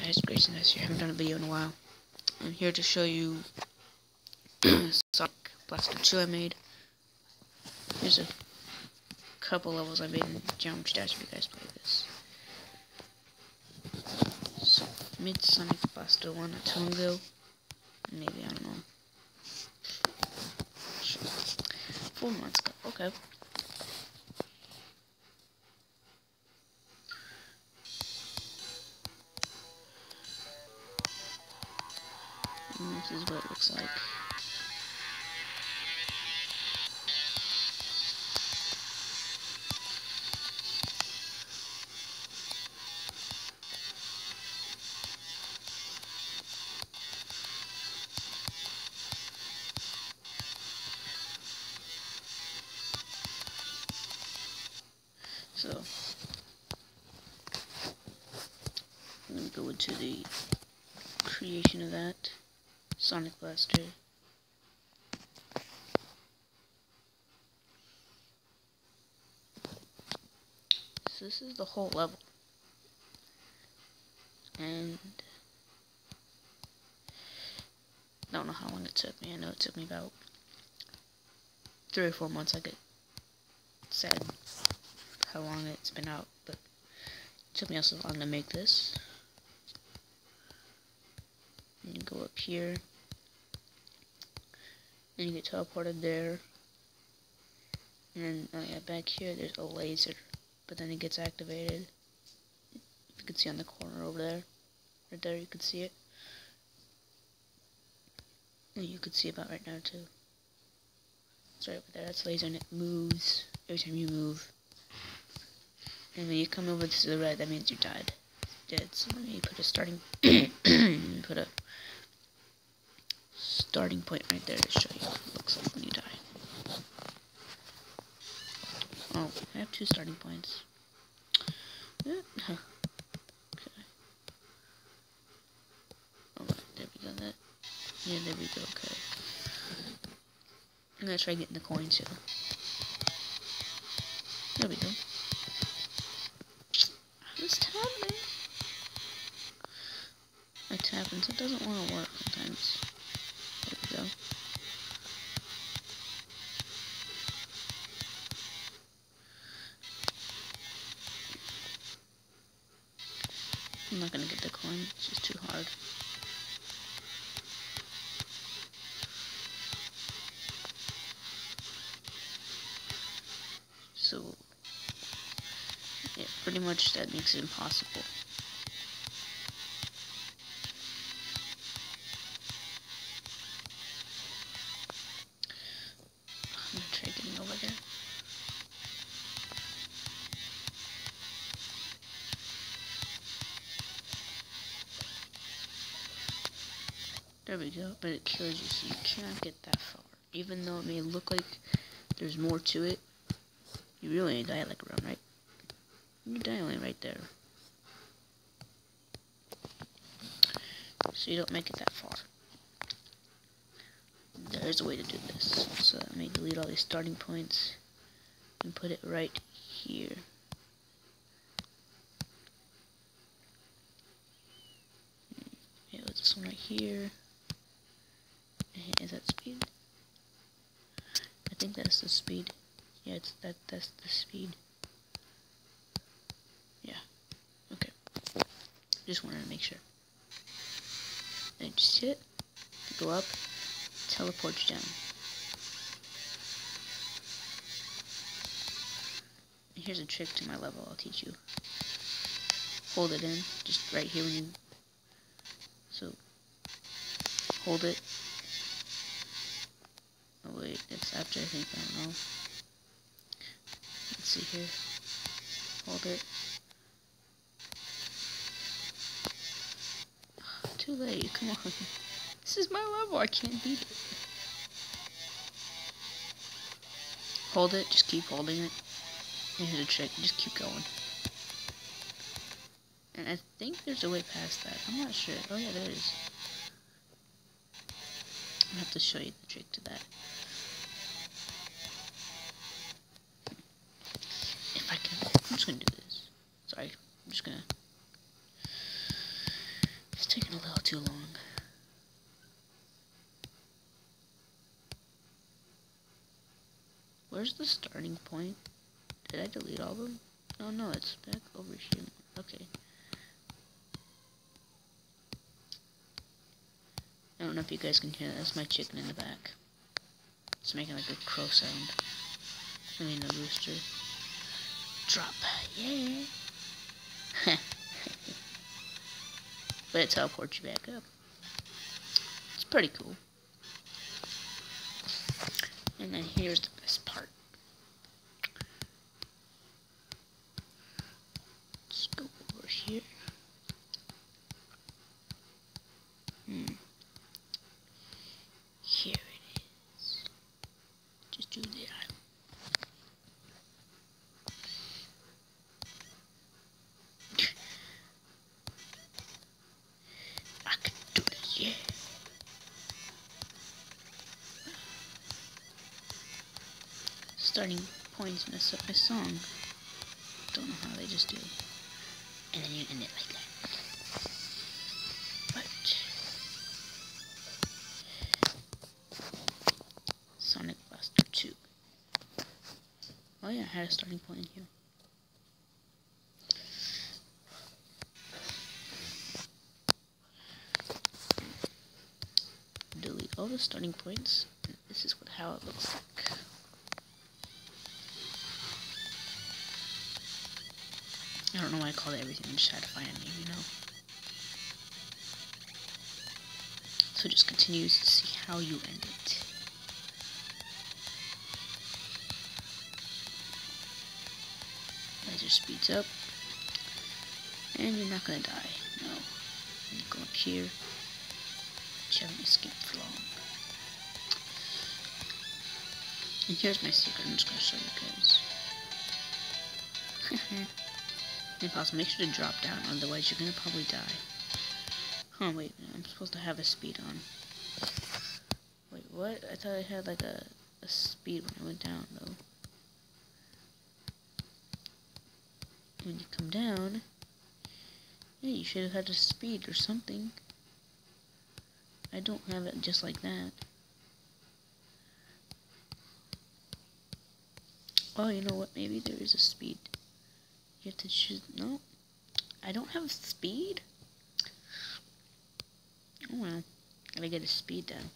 guys, Grayson here. I haven't done a video in a while. I'm here to show you Sonic Blaster 2 I made. Here's a couple levels I made in Geometry Dash if you guys play this. So, I made Sonic Blaster 1 not too long ago. Maybe, I don't know. Sure. 4 months ago, okay. And this is what it looks like. So, I'm going to go into the creation of that Sonic Blaster. So this is the whole level. And I don't know how long it took me. I know it took me about 3 or 4 months, like it said how long it's been out, but it took me also long to make this. And you go up here, and you get teleported there. And then, oh yeah, back here there's a laser, but then it gets activated. You can see on the corner over there. Right there, you can see it. And you can see about right now too. It's right over there, that's laser, and it moves every time you move. And when you come over to the red, that means you died. Dead. So let me put a starting put a starting point right there to show you what it looks like when you die. Oh, I have 2 starting points. Okay. Alright, there we go. That. Yeah, there we go. Okay. I'm gonna try getting the coins too. There we go. What's happening? My tapping, so it doesn't want to work sometimes. There we go. I'm not gonna get the coin, it's just too hard. So, yeah, pretty much that makes it impossible. I'm gonna try getting over there. There we go, but it kills you, so you can't get that far. Even though it may look like there's more to it, you really ain't die like around, right? You die only right there. So you don't make it that far. There is a way to do this. So let me delete all these starting points and put it right here. Yeah, with this one right here. Is that speed? I think that's the speed. Yeah, that's the speed. Yeah. Okay. Just wanted to make sure. And just hit, go up, teleport you down. And here's a trick to my level I'll teach you. Hold it in, just right here when you, so, hold it. Oh wait, it's after I think, I don't know. Let's see here. Hold it. Too late, come on. This is my level, I can't beat it. Hold it, just keep holding it. And here's a trick, just keep going. And I think there's a way past that. I'm not sure. Oh yeah, there is. I'm gonna have to show you the trick to that. If I can, I'm just gonna do this. Sorry, I'm just gonna Where's the starting point? Did I delete all of them? Oh no, it's back over here. Okay. I don't know if you guys can hear that. That's my chicken in the back. It's making like a crow sound. I mean a rooster. Drop. Yeah. But it teleports you back up. It's pretty cool. And then here's the best part. Let's go over here. Here it is. Just do that. I can do it, yeah. Starting points mess up my song. Don't know how they just do. And then you end it like that. But Sonic Blaster 2. Oh yeah, I had a starting point in here. Delete all the starting points. And this is how it looks like. I don't know why I called it everything. I just had to find a name, you know. So it just continues to see how you end it. Laser speeds up. And you're not gonna die. No. And you go up here. But you haven't escaped for long. And here's my secret. I'm just gonna show you guys. Impossible. Make sure to drop down, otherwise you're gonna probably die. Oh wait, I'm supposed to have a speed on. Wait, what? I thought I had like a speed when I went down though. When you come down, yeah, you should have had a speed or something. I don't have it just like that. Oh, you know what? Maybe there is a speed. You have to choose. No, I don't have speed. Oh well, gotta get a speed down.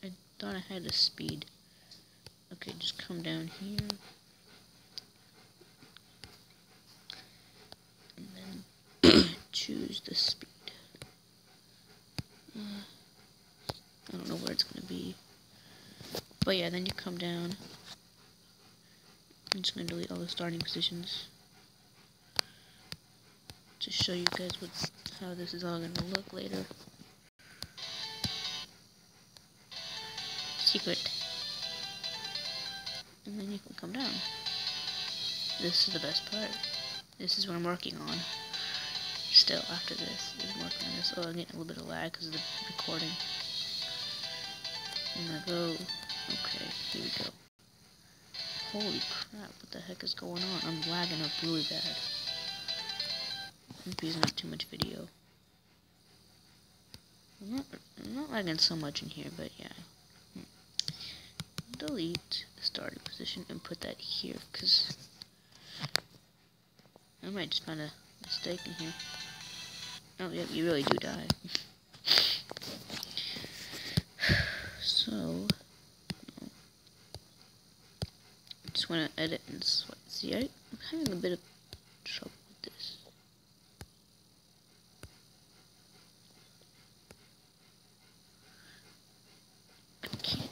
I thought I had a speed. Okay, just come down here. And then choose the speed. I don't know where it's gonna be. But yeah, then you come down. I'm just gonna delete all the starting positions. To show you guys how this is all gonna look later. Secret. And then you can come down. This is the best part. This is what I'm working on. Still, after this, I'm working on this. Oh, I'm getting a little bit of lag because of the recording. I'm gonna go. Okay, here we go. Holy crap, what the heck is going on? I'm lagging up really bad. I'm using up too much video. I'm not lagging so much in here, but yeah. Delete the starting position and put that here, because I might just find a mistake in here. Oh, yeah, you really do die. So, I just want to edit and swipe. See, I'm having a bit of trouble with this. I can't.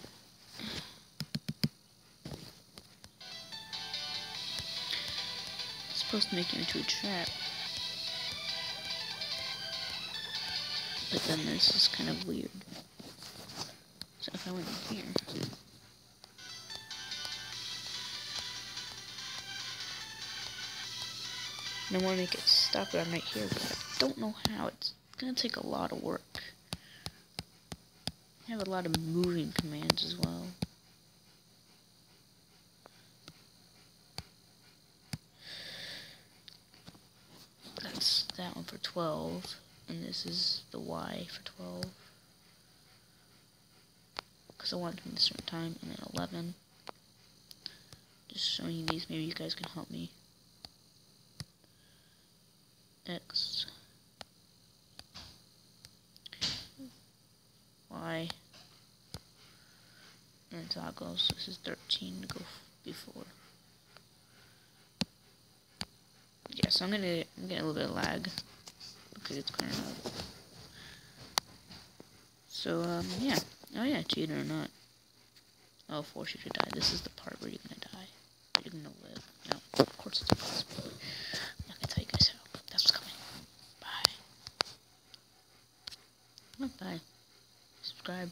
It's supposed to make you into a trap. But then this is kind of weird. So if I went in here. And I want to make it stop around right here, but I don't know how. It's going to take a lot of work. I have a lot of moving commands as well. That's that one for 12. And this is the Y for 12. because I want them at a certain time, and then 11. Just showing you these, maybe you guys can help me. X, Y, and toggles. This is 13 to go before. Yeah, so I'm getting a little bit of lag because it's kind of. So yeah. Oh yeah, cheater or not. I'll force you to die. This is the part where you're gonna die. You're gonna live. No, of course it's impossible. I'm not gonna tell you guys how. That's what's coming. Bye. Bye. Subscribe.